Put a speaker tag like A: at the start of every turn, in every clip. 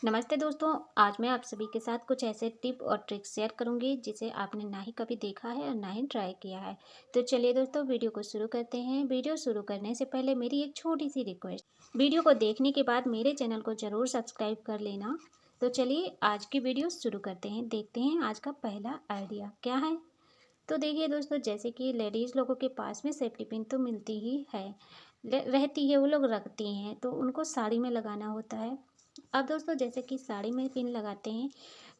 A: नमस्ते दोस्तों। आज मैं आप सभी के साथ कुछ ऐसे टिप और ट्रिक्स शेयर करूंगी जिसे आपने ना ही कभी देखा है और ना ही ट्राई किया है। तो चलिए दोस्तों, वीडियो को शुरू करते हैं। वीडियो शुरू करने से पहले मेरी एक छोटी सी रिक्वेस्ट, वीडियो को देखने के बाद मेरे चैनल को ज़रूर सब्सक्राइब कर लेना। तो चलिए आज की वीडियो शुरू करते हैं। देखते हैं आज का पहला आइडिया क्या है। तो देखिए दोस्तों, जैसे कि लेडीज़ लोगों के पास में सेफ्टी पिन तो मिलती ही है, रहती है, वो लोग रखती हैं, तो उनको साड़ी में लगाना होता है। अब दोस्तों, जैसे कि साड़ी में पिन लगाते हैं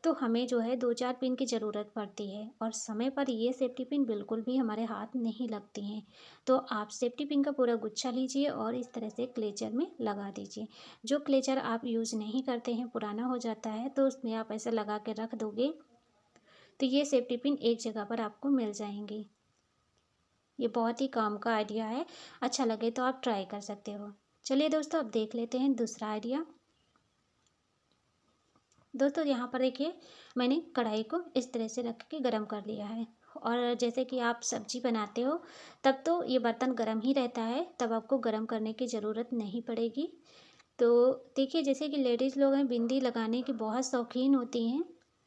A: तो हमें जो है 2-4 पिन की ज़रूरत पड़ती है और समय पर ये सेफ्टी पिन बिल्कुल भी हमारे हाथ नहीं लगती हैं। तो आप सेफ्टी पिन का पूरा गुच्छा लीजिए और इस तरह से क्लेचर में लगा दीजिए। जो क्लेचर आप यूज़ नहीं करते हैं, पुराना हो जाता है, तो उसमें आप ऐसे लगा के रख दोगे तो ये सेफ्टी पिन एक जगह पर आपको मिल जाएंगी। ये बहुत ही काम का आइडिया है। अच्छा लगे तो आप ट्राई कर सकते हो। चलिए दोस्तों, अब देख लेते हैं दूसरा आइडिया। दोस्तों यहाँ पर देखिए, मैंने कढ़ाई को इस तरह से रख के गरम कर लिया है। और जैसे कि आप सब्जी बनाते हो तब तो ये बर्तन गरम ही रहता है, तब आपको गरम करने की ज़रूरत नहीं पड़ेगी। तो देखिए, जैसे कि लेडीज़ लोग हैं, बिंदी लगाने की बहुत शौकीन होती हैं।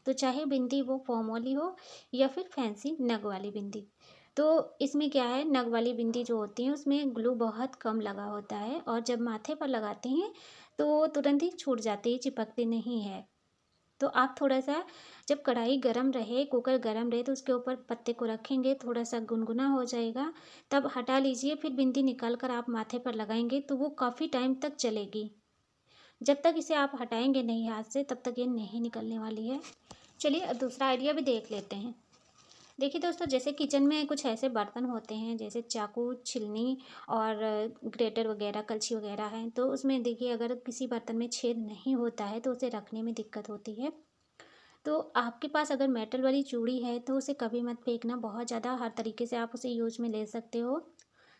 A: तो चाहे बिंदी वो फॉर्म वाली हो या फिर फैंसी नग वाली बिंदी। तो इसमें क्या है, नग वाली बिंदी जो होती है उसमें ग्लू बहुत कम लगा होता है और जब माथे पर लगाते हैं तो वो तुरंत ही छूट जाती है, चिपकती नहीं है। तो आप थोड़ा-सा, जब कढ़ाई गरम रहे, कुकर गरम रहे, तो उसके ऊपर पत्ते को रखेंगे, थोड़ा-सा गुनगुना हो जाएगा, तब हटा लीजिए। फिर बिंदी निकाल कर आप माथे पर लगाएँगे तो वो काफ़ी टाइम तक चलेगी। जब तक इसे आप हटाएँगे नहीं हाथ से, तब तक ये नहीं निकलने वाली है। चलिए अब दूसरा आइडिया भी देख लेते हैं। देखिए दोस्तों, जैसे किचन में कुछ ऐसे बर्तन होते हैं जैसे चाकू, छिलनी और ग्रेटर वगैरह, कलछी वगैरह हैं, तो उसमें देखिए अगर किसी बर्तन में छेद नहीं होता है तो उसे रखने में दिक्कत होती है। तो आपके पास अगर मेटल वाली चूड़ी है तो उसे कभी मत फेंकना, बहुत ज़्यादा, हर तरीके से आप उसे यूज में ले सकते हो।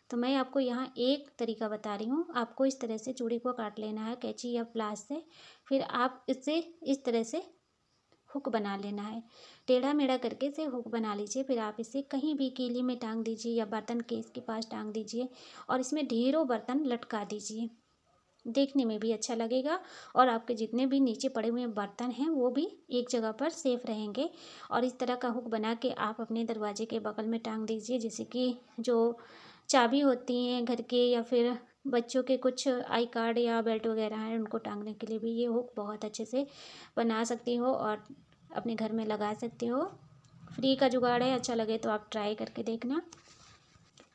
A: तो मैं आपको यहाँ एक तरीका बता रही हूँ। आपको इस तरह से चूड़ी को काट लेना है कैंची या प्लास से। फिर आप इससे इस तरह से हुक बना लेना है, टेढ़ा मेढ़ा करके इसे हुक बना लीजिए। फिर आप इसे कहीं भी कीली में टांग दीजिए या बर्तन केस के पास टांग दीजिए और इसमें ढेरों बर्तन लटका दीजिए। देखने में भी अच्छा लगेगा और आपके जितने भी नीचे पड़े हुए बर्तन हैं वो भी एक जगह पर सेफ रहेंगे। और इस तरह का हुक बना के आप अपने दरवाजे के बगल में टांग दीजिए, जैसे कि जो चाबी होती हैं घर के, या फिर बच्चों के कुछ आई कार्ड या बेल्ट वगैरह हैं, उनको टांगने के लिए भी ये हुक बहुत अच्छे से बना सकती हो और अपने घर में लगा सकते हो। फ्री का जुगाड़ है, अच्छा लगे तो आप ट्राई करके देखना।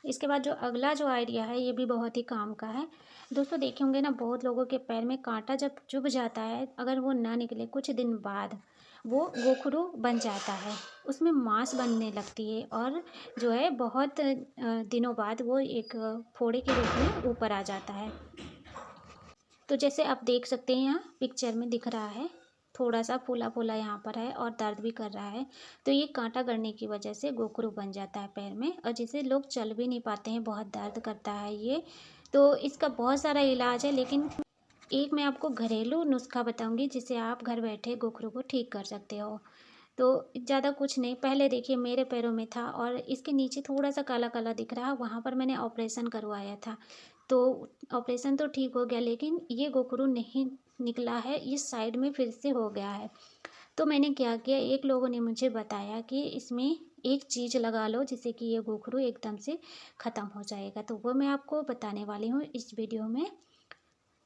A: इसके बाद जो अगला जो आइडिया है ये भी बहुत ही काम का है। दोस्तों देखे होंगे ना, बहुत लोगों के पैर में कांटा जब चुभ जाता है, अगर वो ना निकले कुछ दिन बाद, वो गोखरू बन जाता है, उसमें मांस बनने लगती है और जो है बहुत दिनों बाद वो एक फोड़े के रूप में ऊपर आ जाता है। तो जैसे आप देख सकते हैं, यहाँ पिक्चर में दिख रहा है, थोड़ा सा फूला फूला यहाँ पर है और दर्द भी कर रहा है। तो ये कांटा गड़ने की वजह से गोखरू बन जाता है पैर में और जिसे लोग चल भी नहीं पाते हैं, बहुत दर्द करता है ये। तो इसका बहुत सारा इलाज है, लेकिन एक मैं आपको घरेलू नुस्खा बताऊंगी जिससे आप घर बैठे गोखरू को ठीक कर सकते हो। तो ज़्यादा कुछ नहीं, पहले देखिए मेरे पैरों में था और इसके नीचे थोड़ा सा काला काला दिख रहा है, वहाँ पर मैंने ऑपरेशन करवाया था। तो ऑपरेशन तो ठीक हो गया, लेकिन ये गोखरू नहीं निकला है, इस साइड में फिर से हो गया है। तो मैंने क्या किया, एक लोगों ने मुझे बताया कि इसमें एक चीज़ लगा लो जिससे कि ये गोखरू एकदम से ख़त्म हो जाएगा, तो वो मैं आपको बताने वाली हूँ इस वीडियो में।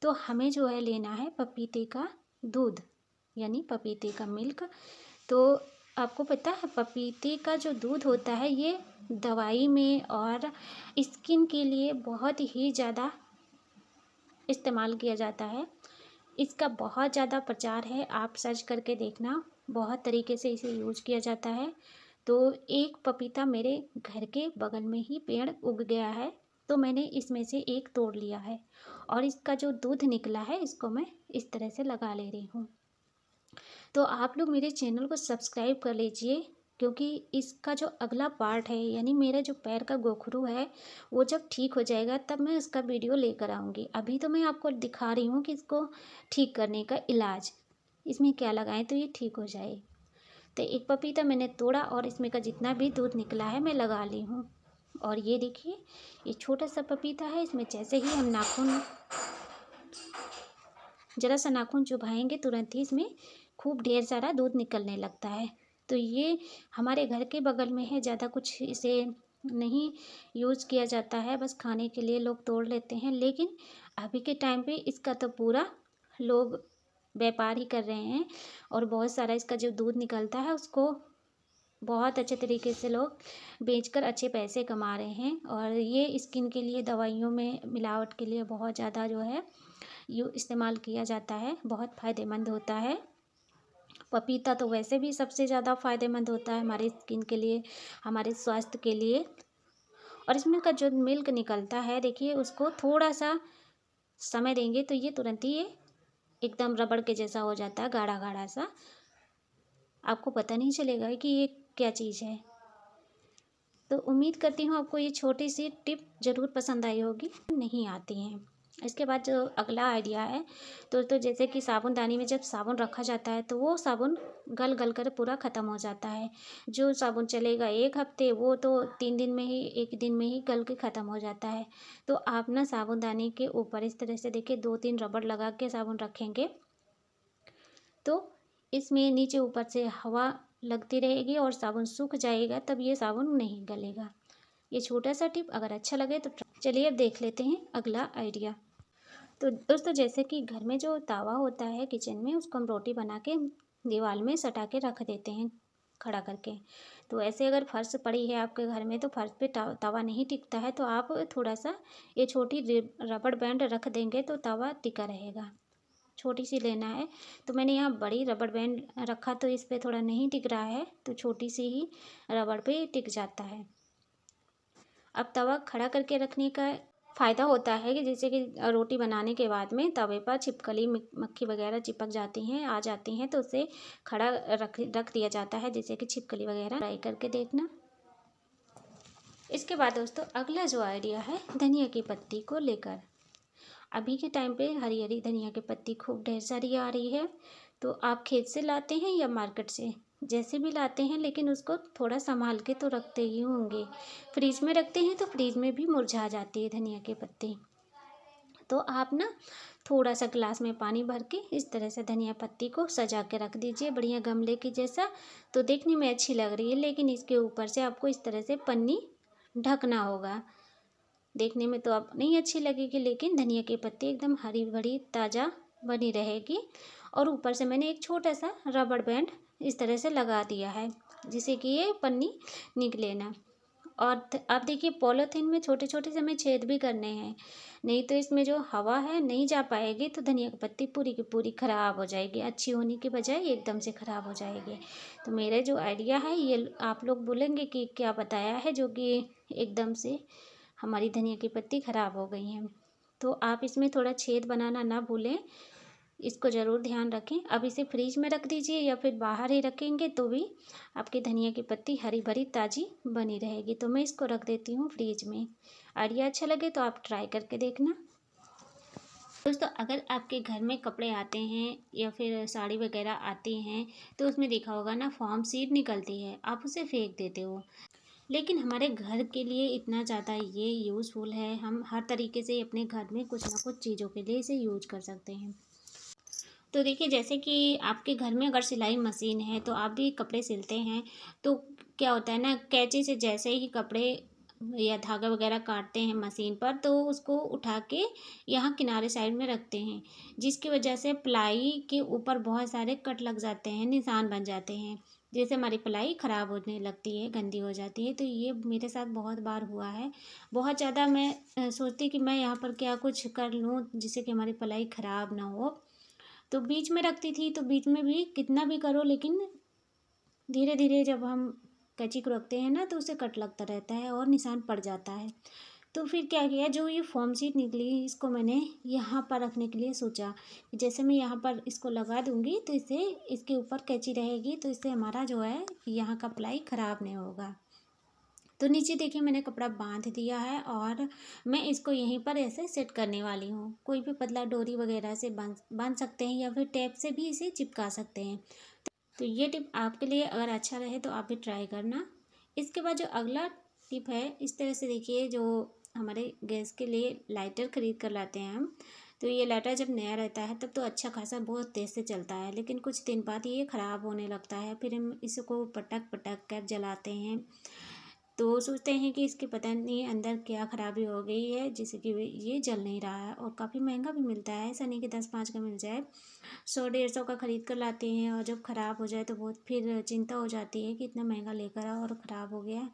A: तो हमें जो है लेना है पपीते का दूध, यानी पपीते का मिल्क। तो आपको पता है, पपीते का जो दूध होता है ये दवाई में और स्किन के लिए बहुत ही ज़्यादा इस्तेमाल किया जाता है। इसका बहुत ज़्यादा प्रचार है, आप सर्च करके देखना, बहुत तरीके से इसे यूज किया जाता है। तो एक पपीता मेरे घर के बगल में ही पेड़ उग गया है, तो मैंने इसमें से एक तोड़ लिया है और इसका जो दूध निकला है इसको मैं इस तरह से लगा ले रही हूँ। तो आप लोग मेरे चैनल को सब्सक्राइब कर लीजिए, क्योंकि इसका जो अगला पार्ट है, यानी मेरा जो पैर का गोखरू है, वो जब ठीक हो जाएगा तब मैं उसका वीडियो लेकर आऊँगी। अभी तो मैं आपको दिखा रही हूँ कि इसको ठीक करने का इलाज, इसमें क्या लगाएं तो ये ठीक हो जाए। तो एक पपीता मैंने तोड़ा और इसमें का जितना भी दूध निकला है मैं लगा ली हूँ। और ये देखिए, ये छोटा सा पपीता है, इसमें जैसे ही हम नाखून ज़रा सा नाखून चुभाएंगे तुरंत ही इसमें खूब ढेर सारा दूध निकलने लगता है। तो ये हमारे घर के बगल में है, ज़्यादा कुछ इसे नहीं यूज़ किया जाता है, बस खाने के लिए लोग तोड़ लेते हैं। लेकिन अभी के टाइम पे इसका तो पूरा लोग व्यापार ही कर रहे हैं और बहुत सारा इसका जो दूध निकलता है उसको बहुत अच्छे तरीके से लोग बेचकर अच्छे पैसे कमा रहे हैं। और ये स्किन के लिए, दवाइयों में मिलावट के लिए बहुत ज़्यादा जो है यू इस्तेमाल किया जाता है, बहुत फ़ायदेमंद होता है। पपीता तो वैसे भी सबसे ज़्यादा फ़ायदेमंद होता है हमारे स्किन के लिए, हमारे स्वास्थ्य के लिए। और इसमें का जो मिल्क निकलता है, देखिए उसको थोड़ा सा समय देंगे तो ये तुरंत ही ये एकदम रबड़ के जैसा हो जाता है, गाढ़ा गाढ़ा सा। आपको पता नहीं चलेगा कि ये क्या चीज़ है। तो उम्मीद करती हूँ आपको ये छोटी सी टिप ज़रूर पसंद आई होगी, नहीं आती हैं। इसके बाद जो अगला आइडिया है, तो जैसे कि साबुनदानी में जब साबुन रखा जाता है तो वो साबुन गल गल कर पूरा ख़त्म हो जाता है। जो साबुन चलेगा 1 हफ्ते, वो तो 3 दिन में ही, 1 दिन में ही गल के ख़त्म हो जाता है। तो आप ना साबुनदानी के ऊपर इस तरह से देखिए 2-3 रबड़ लगा के साबुन रखेंगे तो इसमें नीचे ऊपर से हवा लगती रहेगी और साबुन सूख जाएगा, तब ये साबुन नहीं गलेगा। ये छोटा सा टिप अगर अच्छा लगे तो चलिए अब देख लेते हैं अगला आइडिया। तो दोस्तों, जैसे कि घर में जो तवा होता है किचन में, उसको हम रोटी बना के दीवार में सटा के रख देते हैं खड़ा करके। तो ऐसे अगर फर्श पड़ी है आपके घर में तो फर्श पे तवा नहीं टिकता है, तो आप थोड़ा सा ये छोटी रबड़ बैंड रख देंगे तो तवा टिका रहेगा। छोटी सी लेना है, तो मैंने यहाँ बड़ी रबड़ बैंड रखा तो इस पे थोड़ा नहीं टिक रहा है, तो छोटी सी ही रबड़ पे टिक जाता है। अब तवा खड़ा करके रखने का फ़ायदा होता है कि जैसे कि रोटी बनाने के बाद में तवे पर छिपकली मक्खी वगैरह चिपक जाती हैं, आ जाती हैं, तो उसे खड़ा रख दिया जाता है, जैसे कि छिपकली वगैरह। ट्राई करके देखना। इसके बाद दोस्तों, अगला जो आइडिया है धनिया की पत्ती को लेकर। अभी के टाइम पे हरी हरी धनिया की पत्ती खूब ढेर सारी आ रही है। तो आप खेत से लाते हैं या मार्केट से, जैसे भी लाते हैं, लेकिन उसको थोड़ा संभाल के तो रखते ही होंगे। फ्रिज में रखते हैं तो फ्रिज में भी मुरझा जाती है धनिया की पत्ती। तो आप ना थोड़ा सा ग्लास में पानी भर के इस तरह से धनिया पत्ती को सजा के रख दीजिए, बढ़िया गमले की जैसा। तो देखने में अच्छी लग रही है, लेकिन इसके ऊपर से आपको इस तरह से पन्नी ढकना होगा। देखने में तो अब नहीं अच्छी लगेगी, लेकिन धनिया की पत्ती एकदम हरी भरी ताज़ा बनी रहेगी। और ऊपर से मैंने एक छोटा सा रबड़ बैंड इस तरह से लगा दिया है, जिससे कि ये पन्नी निकले ना। और आप देखिए पॉलीथीन में छोटे छोटे से हमें छेद भी करने हैं, नहीं तो इसमें जो हवा है नहीं जा पाएगी, तो धनिया की पत्ती पूरी की पूरी ख़राब हो जाएगी, अच्छी होने की बजाय एकदम से ख़राब हो जाएगी। तो मेरे जो आइडिया है ये आप लोग बोलेंगे कि क्या बताया है जो कि एकदम से हमारी धनिया की पत्ती ख़राब हो गई हैं। तो आप इसमें थोड़ा छेद बनाना ना भूलें, इसको ज़रूर ध्यान रखें। अब इसे फ्रिज में रख दीजिए या फिर बाहर ही रखेंगे तो भी आपकी धनिया की पत्ती हरी भरी ताज़ी बनी रहेगी। तो मैं इसको रख देती हूँ फ्रिज में। आइडिया अच्छा लगे तो आप ट्राई करके देखना। दोस्तों, अगर आपके घर में कपड़े आते हैं या फिर साड़ी वगैरह आती हैं तो उसमें देखा होगा ना, फॉर्म सीड निकलती है, आप उसे फेंक देते हो। लेकिन हमारे घर के लिए इतना ज़्यादा ये यूज़फुल है, हम हर तरीके से अपने घर में कुछ ना कुछ चीज़ों के लिए इसे यूज कर सकते हैं। तो देखिए, जैसे कि आपके घर में अगर सिलाई मशीन है तो आप भी कपड़े सिलते हैं, तो क्या होता है ना, कैंची से जैसे ही कपड़े या धागा वगैरह काटते हैं मशीन पर, तो उसको उठा के यहाँ किनारे साइड में रखते हैं, जिसकी वजह से प्लाई के ऊपर बहुत सारे कट लग जाते हैं, निशान बन जाते हैं, जैसे हमारी प्लाई ख़राब होने लगती है, गंदी हो जाती है। तो ये मेरे साथ बहुत बार हुआ है। बहुत ज़्यादा मैं सोचती कि मैं यहाँ पर क्या कुछ कर लूँ जिससे कि हमारी प्लाई ख़राब ना हो, तो बीच में रखती थी, तो बीच में भी कितना भी करो, लेकिन धीरे धीरे जब हम कैंची को रखते हैं ना तो उसे कट लगता रहता है और निशान पड़ जाता है। तो फिर क्या किया, जो ये फॉर्म शीट निकली इसको मैंने यहाँ पर रखने के लिए सोचा कि जैसे मैं यहाँ पर इसको लगा दूँगी तो इससे इसके ऊपर कैंची रहेगी, तो इससे हमारा जो है यहाँ का प्लाई ख़राब नहीं होगा। तो नीचे देखिए मैंने कपड़ा बांध दिया है और मैं इसको यहीं पर ऐसे सेट करने वाली हूँ। कोई भी पतला डोरी वगैरह से बांध सकते हैं या फिर टेप से भी इसे चिपका सकते हैं। तो ये टिप आपके लिए अगर अच्छा रहे तो आप भी ट्राई करना। इसके बाद जो अगला टिप है, इस तरह से देखिए, जो हमारे गैस के लिए लाइटर ख़रीद कर लाते हैं हम, तो ये लाइटर जब नया रहता है तब तो अच्छा खासा बहुत तेज़ से चलता है, लेकिन कुछ दिन बाद ये ख़राब होने लगता है। फिर हम इसको पटक पटक कर जलाते हैं तो सोचते हैं कि इसके पता नहीं अंदर क्या ख़राबी हो गई है जिससे कि ये जल नहीं रहा है। और काफ़ी महंगा भी मिलता है, ऐसा नहीं कि 10-5 का मिल जाए, 100-150 का ख़रीद कर लाते हैं। और जब ख़राब हो जाए तो बहुत फिर चिंता हो जाती है कि इतना महंगा लेकर आओ और ख़राब हो गया।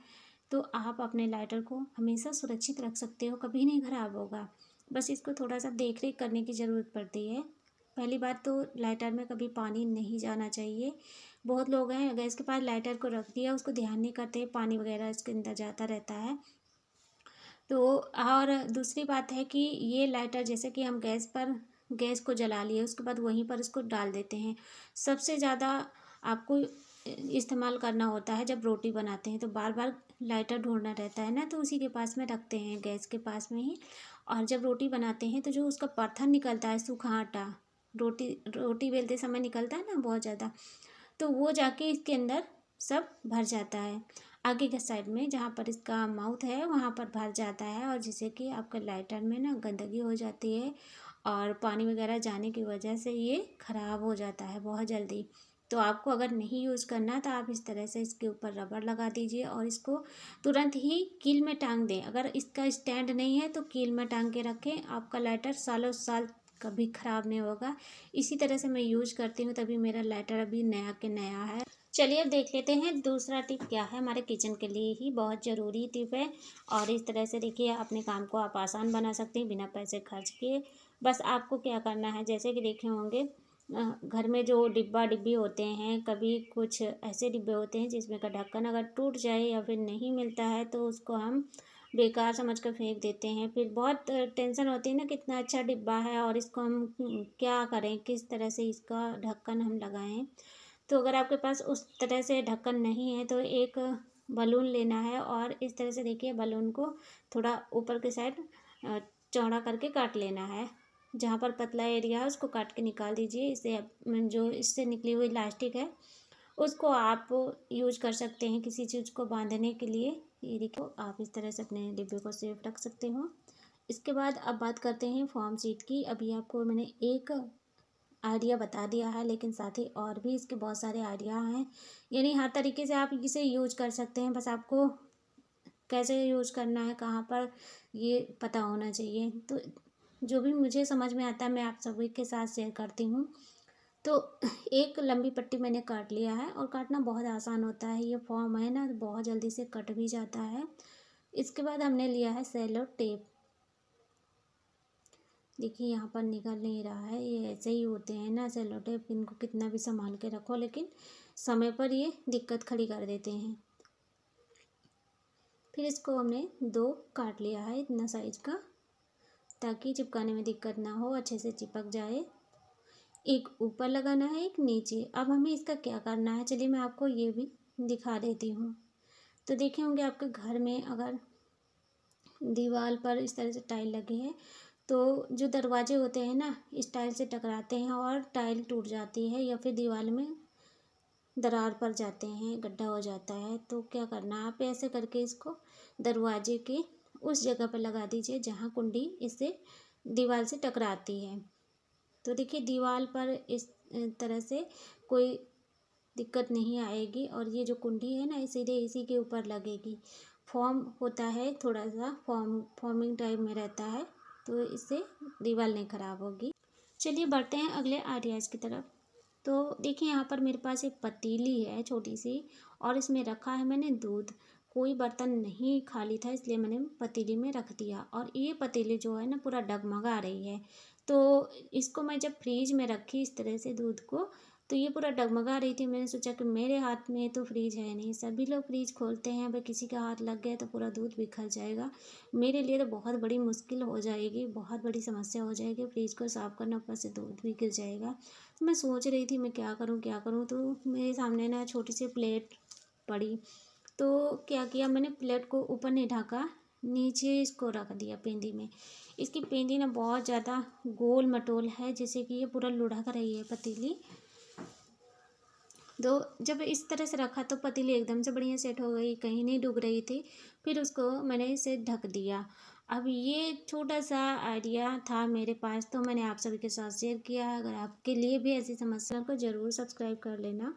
A: तो आप अपने लाइटर को हमेशा सुरक्षित रख सकते हो, कभी नहीं ख़राब होगा। बस इसको थोड़ा सा देख रेख करने की ज़रूरत पड़ती है। पहली बात तो लाइटर में कभी पानी नहीं जाना चाहिए। बहुत लोग हैं गैस के पास लाइटर को रख दिया, उसको ध्यान नहीं करते, पानी वगैरह इसके अंदर जाता रहता है। तो और दूसरी बात है कि ये लाइटर जैसे कि हम गैस को जला लिए, उसके बाद वहीं पर इसको डाल देते हैं। सबसे ज़्यादा आपको इस्तेमाल करना होता है जब रोटी बनाते हैं, तो बार बार लाइटर ढूंढना रहता है ना, तो उसी के पास में रखते हैं, गैस के पास में ही। और जब रोटी बनाते हैं तो जो उसका परथन निकलता है, सूखा आटा, रोटी रोटी बेलते समय निकलता है ना बहुत ज़्यादा, तो वो जाके इसके अंदर सब भर जाता है। आगे के साइड में जहाँ पर इसका माउथ है वहाँ पर भर जाता है, और जिससे कि आपका लाइटर में ना गंदगी हो जाती है और पानी वगैरह जाने की वजह से ये ख़राब हो जाता है बहुत जल्दी। तो आपको अगर नहीं यूज़ करना तो आप इस तरह से इसके ऊपर रबर लगा दीजिए और इसको तुरंत ही कील में टांग दें। अगर इसका स्टैंड नहीं है तो कील में टांग के रखें, आपका लाइटर सालों साल कभी ख़राब नहीं होगा। इसी तरह से मैं यूज करती हूँ, तभी मेरा लाइटर अभी नया के नया है। चलिए अब देख लेते हैं दूसरा टिप क्या है, हमारे किचन के लिए ही बहुत ज़रूरी टिप है। और इस तरह से देखिए अपने काम को आप आसान बना सकते हैं बिना पैसे खर्च किए। बस आपको क्या करना है, जैसे कि देखे होंगे घर में जो डिब्बा डिब्बी होते हैं, कभी कुछ ऐसे डिब्बे होते हैं जिसमें का ढक्कन अगर टूट जाए या फिर नहीं मिलता है तो उसको हम बेकार समझ कर फेंक देते हैं। फिर बहुत टेंशन होती है ना, कितना अच्छा डिब्बा है और इसको हम क्या करें, किस तरह से इसका ढक्कन हम लगाएं। तो अगर आपके पास उस तरह से ढक्कन नहीं है तो एक बलून लेना है, और इस तरह से देखिए बलून को थोड़ा ऊपर के साइड चौड़ा करके काट लेना है। जहाँ पर पतला एरिया है उसको काट के निकाल दीजिए। इसे जो इससे निकली हुई इलास्टिक है उसको आप यूज कर सकते हैं किसी चीज़ को बांधने के लिए। ये देखो आप इस तरह से अपने डिब्बे को सेफ रख सकते हो। इसके बाद अब बात करते हैं फॉर्म शीट की। अभी आपको मैंने एक आइडिया बता दिया है, लेकिन साथ ही और भी इसके बहुत सारे आइडिया हैं, यानी हर तरीके से आप इसे यूज कर सकते हैं। बस आपको कैसे यूज करना है, कहाँ पर ये पता होना चाहिए। तो जो भी मुझे समझ में आता है मैं आप सभी के साथ शेयर करती हूँ। तो एक लंबी पट्टी मैंने काट लिया है, और काटना बहुत आसान होता है, ये फॉर्म है ना बहुत जल्दी से कट भी जाता है। इसके बाद हमने लिया है सेलो टेप। देखिए यहाँ पर निकल नहीं रहा है, ये ऐसे ही होते हैं ना सेलो टेप, इनको कितना भी संभाल के रखो लेकिन समय पर ये दिक्कत खड़ी कर देते हैं। फिर इसको हमने दो काट लिया है इतना साइज का, ताकि चिपकाने में दिक्कत ना हो, अच्छे से चिपक जाए। एक ऊपर लगाना है, एक नीचे। अब हमें इसका क्या करना है, चलिए मैं आपको ये भी दिखा देती हूँ। तो देखे होंगे आपके घर में अगर दीवार पर इस तरह से टाइल लगे हैं तो जो दरवाजे होते हैं ना इस टाइल से टकराते हैं और टाइल टूट जाती है, या फिर दीवार में दरार पड़ जाते हैं, गड्ढा हो जाता है। तो क्या करना है, आप ऐसे करके इसको दरवाजे के उस जगह पर लगा दीजिए जहाँ कुंडी इससे दीवार से टकराती है। तो देखिए दीवार पर इस तरह से कोई दिक्कत नहीं आएगी, और ये जो कुंडी है ना ये सीधे इसी के ऊपर लगेगी। फॉर्म होता है, थोड़ा सा फॉर्मिंग टाइप में रहता है, तो इससे दीवार नहीं ख़राब होगी। चलिए बढ़ते हैं अगले आइडियाज़ की तरफ। तो देखिए यहाँ पर मेरे पास एक पतीली है छोटी सी, और इसमें रखा है मैंने दूध। कोई बर्तन नहीं खाली था इसलिए मैंने पतीली में रख दिया, और ये पतीली जो है ना पूरा डगमगा रही है। तो इसको मैं जब फ्रीज में रखी इस तरह से दूध को, तो ये पूरा डगमगा रही थी। मैंने सोचा कि मेरे हाथ में तो फ्रीज है नहीं, सभी लोग फ्रीज खोलते हैं, अगर किसी का हाथ लग गया तो पूरा दूध बिखर जाएगा। मेरे लिए तो बहुत बड़ी मुश्किल हो जाएगी, बहुत बड़ी समस्या हो जाएगी, फ्रीज को साफ़ करना, ऊपर से दूध भी गिर जाएगा। तो मैं सोच रही थी मैं क्या करूँ क्या करूँ, तो मेरे सामने ना छोटी सी प्लेट पड़ी। तो क्या किया मैंने, प्लेट को ऊपर नहीं ढका, नीचे इसको रख दिया पेंदी में। इसकी पेंदी ना बहुत ज़्यादा गोल मटोल है, जैसे कि ये पूरा लुढ़क रही है पतीली। जब इस तरह से रखा तो पतीली एकदम से बढ़िया सेट हो गई, कहीं नहीं डूब रही थी। फिर उसको मैंने इसे ढक दिया। अब ये छोटा सा आइडिया था मेरे पास, तो मैंने आप सभी के साथ शेयर किया। अगर आपके लिए भी ऐसी समस्या को ज़रूर सब्सक्राइब कर लेना,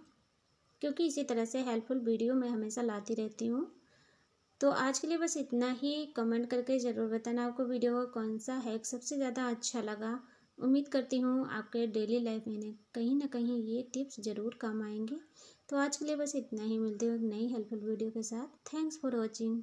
A: क्योंकि इसी तरह से हेल्पफुल वीडियो मैं हमेशा लाती रहती हूँ। तो आज के लिए बस इतना ही। कमेंट करके ज़रूर बताना आपको वीडियो का कौन सा हैक सबसे ज़्यादा अच्छा लगा। उम्मीद करती हूँ आपके डेली लाइफ में कहीं ना कहीं ये टिप्स ज़रूर काम आएंगे। तो आज के लिए बस इतना ही। मिलते हैं एक नई हेल्पफुल वीडियो के साथ। Thanks for watching.